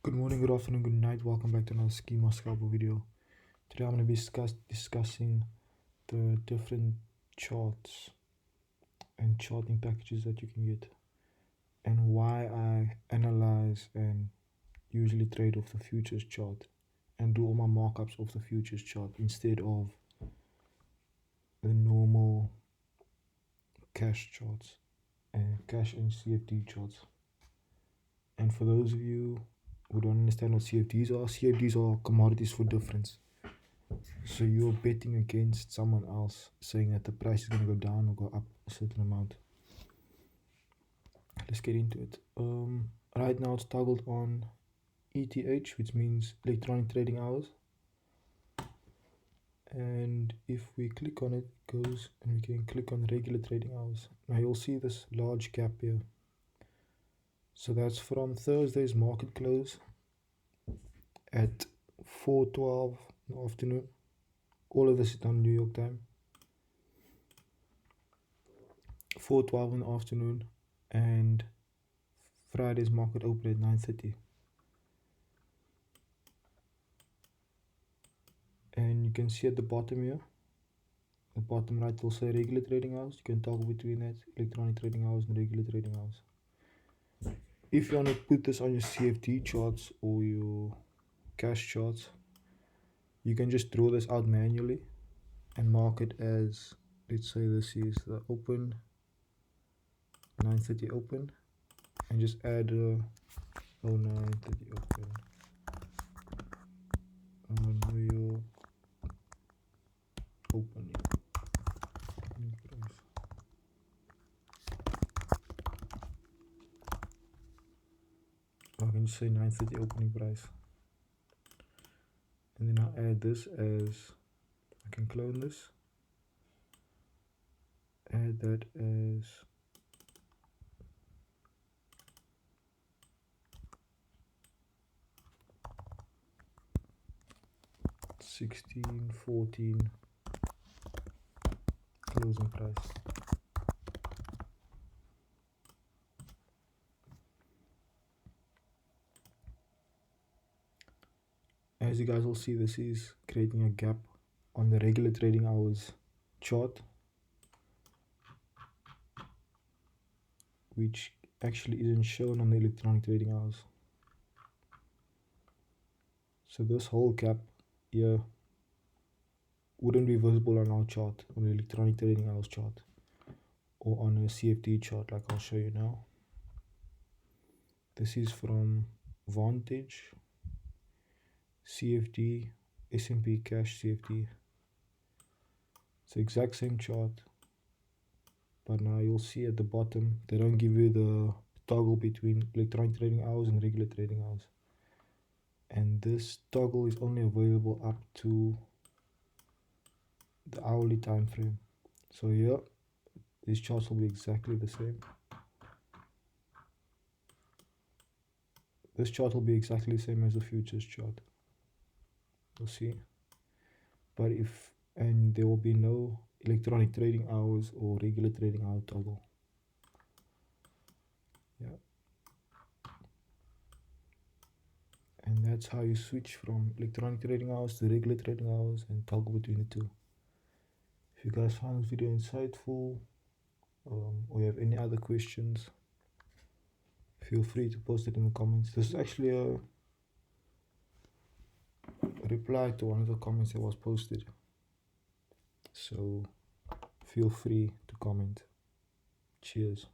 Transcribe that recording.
Good morning, good afternoon, good night. Welcome back to another schema scalper video. Today I'm going to be discussing the different charts and charting packages that you can get, and why I analyze and usually trade off the futures chart and do all my markups off the futures chart instead of the normal cash charts and cash and CFD charts. And for those of you who don't understand what CFDs are commodities for difference. So you're betting against someone else, saying that the price is going to go down or go up a certain amount. Let's get into it. Right now it's toggled on ETH, which means electronic trading hours. And if we click on it, it goes and we can click on regular trading hours. Now you'll see this large gap here. So that's from Thursday's market close at 4:12 in the afternoon. All of this is done New York time. 4:12 in the afternoon, and Friday's market open at 9:30. And you can see at the bottom here, the bottom right will say regular trading hours. You can toggle between that, electronic trading hours and regular trading hours. If you want to put this on your CFD charts or your cash charts, you can just draw this out manually and mark it as, let's say this is the open, 9:30 open, and just add 9:30 open on New York opening. I can just say 9:30 opening price, and then I'll add this as, I can clone this, add that as 16:14 closing price. As you guys will see, this is creating a gap on the regular trading hours chart, which actually isn't shown on the electronic trading hours. So this whole gap here wouldn't be visible on our chart, on the electronic trading hours chart, or on a CFD chart like I'll show you now. This is from Vantage, CFD, S&P cash CFD. It's the exact same chart, but now you'll see at the bottom they don't give you the toggle between electronic trading hours and regular trading hours, and this toggle is only available up to the hourly time frame. So here these charts will be exactly the same. This chart will be exactly the same as the futures chart, you'll see, but and there will be no electronic trading hours or regular trading hour toggle. Yeah, and that's how you switch from electronic trading hours to regular trading hours and toggle between the two. If you guys found this video insightful, or you have any other questions, feel free to post it in the comments. This is actually a reply to one of the comments that was posted, so feel free to comment. Cheers.